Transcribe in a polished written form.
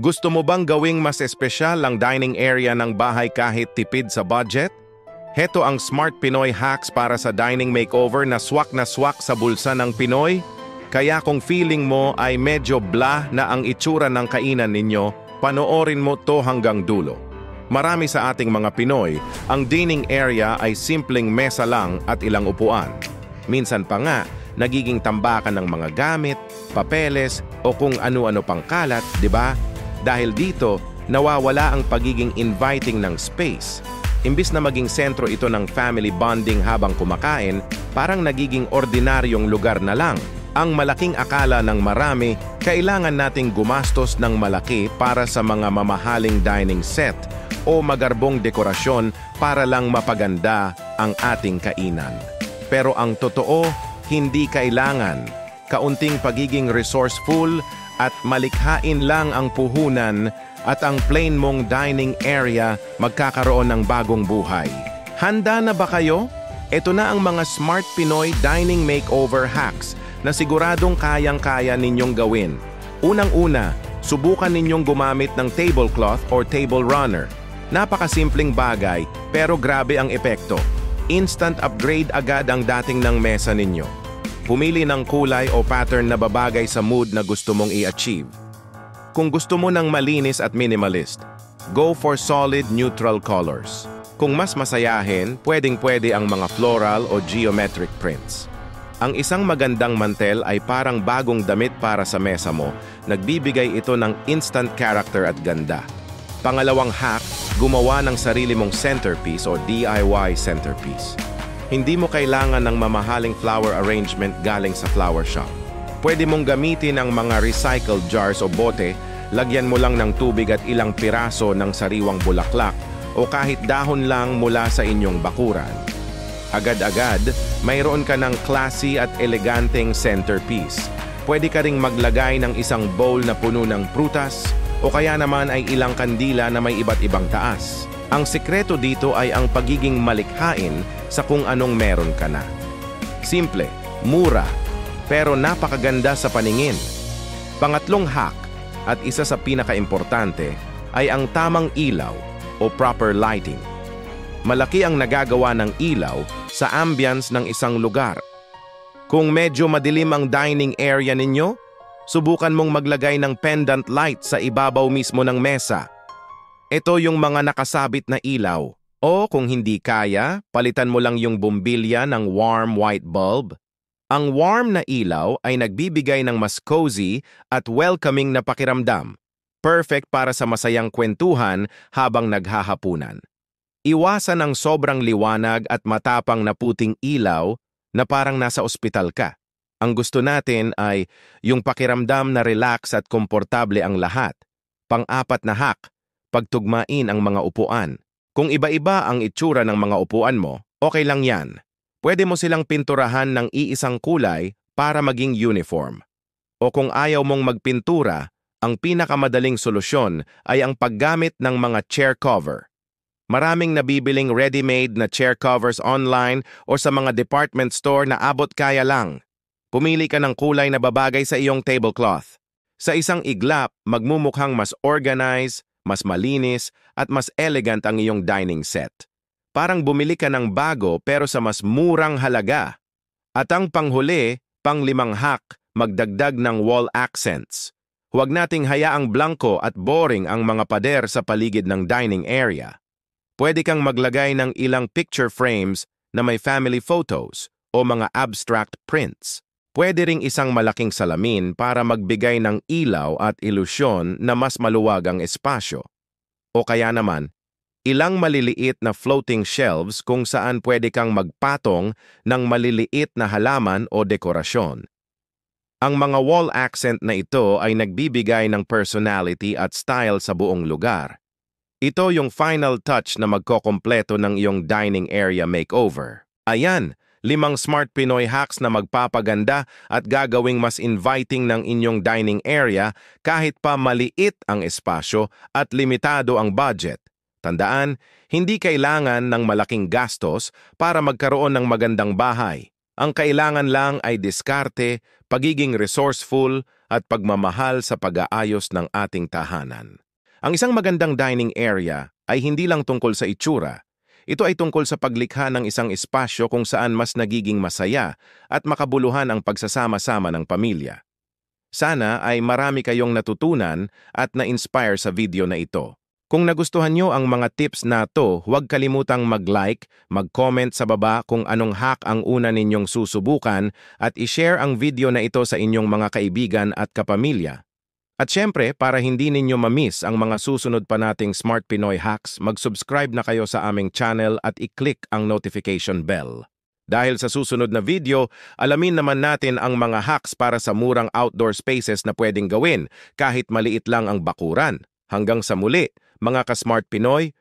Gusto mo bang gawing mas espesyal ang dining area ng bahay kahit tipid sa budget? Heto ang Smart Pinoy Hacks para sa dining makeover na swak sa bulsa ng Pinoy. Kaya kung feeling mo ay medyo blah na ang itsura ng kainan ninyo, panoorin mo to hanggang dulo. Marami sa ating mga Pinoy, ang dining area ay simpleng mesa lang at ilang upuan. Minsan pa nga, nagiging tambakan ng mga gamit, papeles o kung ano-ano pang kalat, di ba? Dahil dito, nawawala ang pagiging inviting ng space. Imbis na maging sentro ito ng family bonding habang kumakain, parang nagiging ordinaryong lugar na lang. Ang malaking akala ng marami, kailangan nating gumastos ng malaki para sa mga mamahaling dining set o magarbong dekorasyon para lang mapaganda ang ating kainan. Pero ang totoo, hindi kailangan. Kaunting pagiging resourceful at malikhain lang ang puhunan at ang plain mong dining area magkakaroon ng bagong buhay. Handa na ba kayo? Ito na ang mga Smart Pinoy Dining Makeover Hacks na siguradong kayang-kaya ninyong gawin. Unang-una, subukan ninyong gumamit ng tablecloth or table runner. Napakasimpleng bagay pero grabe ang epekto. Instant upgrade agad ang dating ng mesa ninyo. Pumili ng kulay o pattern na babagay sa mood na gusto mong i-achieve. Kung gusto mo ng malinis at minimalist, go for solid neutral colors. Kung mas masayahin, pwedeng-pwede ang mga floral o geometric prints. Ang isang magandang mantel ay parang bagong damit para sa mesa mo. Nagbibigay ito ng instant character at ganda. Pangalawang hack, gumawa ng sarili mong centerpiece o DIY centerpiece. Hindi mo kailangan ng mamahaling flower arrangement galing sa flower shop. Pwede mong gamitin ang mga recycled jars o bote, lagyan mo lang ng tubig at ilang piraso ng sariwang bulaklak o kahit dahon lang mula sa inyong bakuran. Agad-agad, mayroon ka ng classy at eleganteng centerpiece. Pwede ka ring maglagay ng isang bowl na puno ng prutas o kaya naman ay ilang kandila na may iba't ibang taas. Ang sikreto dito ay ang pagiging malikhain sa kung anong meron ka na. Simple, mura, pero napakaganda sa paningin. Pangatlong hack at isa sa pinakaimportante ay ang tamang ilaw o proper lighting. Malaki ang nagagawa ng ilaw sa ambience ng isang lugar. Kung medyo madilim ang dining area ninyo, subukan mong maglagay ng pendant light sa ibabaw mismo ng mesa. Ito yung mga nakasabit na ilaw. O kung hindi kaya, palitan mo lang yung bumbilya ng warm white bulb. Ang warm na ilaw ay nagbibigay ng mas cozy at welcoming na pakiramdam. Perfect para sa masayang kwentuhan habang naghahapunan. Iwasan ang sobrang liwanag at matapang na puting ilaw na parang nasa ospital ka. Ang gusto natin ay yung pakiramdam na relax at komportable ang lahat. Pang-apat na hack, pagtugmain ang mga upuan. Kung iba-iba ang itsura ng mga upuan mo, okay lang yan. Pwede mo silang pinturahan ng iisang kulay para maging uniform. O kung ayaw mong magpintura, ang pinakamadaling solusyon ay ang paggamit ng mga chair cover. Maraming nabibiling ready-made na chair covers online o sa mga department store na abot kaya lang. Pumili ka ng kulay na babagay sa iyong tablecloth. Sa isang iglap, magmumukhang mas organized, mas malinis, at mas elegant ang iyong dining set. Parang bumili ka ng bago pero sa mas murang halaga. At ang panghuli, panglimang hack, magdagdag ng wall accents. Huwag nating hayaang blanco at boring ang mga pader sa paligid ng dining area. Pwede kang maglagay ng ilang picture frames na may family photos o mga abstract prints. Pwede ring isang malaking salamin para magbigay ng ilaw at ilusyon na mas maluwag ang espasyo. O kaya naman, ilang maliliit na floating shelves kung saan pwede kang magpatong ng maliliit na halaman o dekorasyon. Ang mga wall accent na ito ay nagbibigay ng personality at style sa buong lugar. Ito yung final touch na magkokompleto ng iyong dining area makeover. Ayan, 5 Smart Pinoy hacks na magpapaganda at gagawing mas inviting ng inyong dining area kahit pa maliit ang espasyo at limitado ang budget. Tandaan, hindi kailangan ng malaking gastos para magkaroon ng magandang bahay. Ang kailangan lang ay diskarte, pagiging resourceful, at pagmamahal sa pag-aayos ng ating tahanan. Ang isang magandang dining area ay hindi lang tungkol sa itsura. Ito ay tungkol sa paglikha ng isang espasyo kung saan mas nagiging masaya at makabuluhan ang pagsasama-sama ng pamilya. Sana ay marami kayong natutunan at na-inspire sa video na ito. Kung nagustuhan nyo ang mga tips na to, huwag kalimutang mag-like, mag-comment sa baba kung anong hack ang una ninyong susubukan at i-share ang video na ito sa inyong mga kaibigan at kapamilya. At syempre, para hindi ninyo ma-miss ang mga susunod pa nating Smart Pinoy Hacks, mag-subscribe na kayo sa aming channel at i-click ang notification bell. Dahil sa susunod na video, alamin naman natin ang mga hacks para sa murang outdoor spaces na pwedeng gawin kahit maliit lang ang bakuran. Hanggang sa muli, mga ka-Smart Pinoy,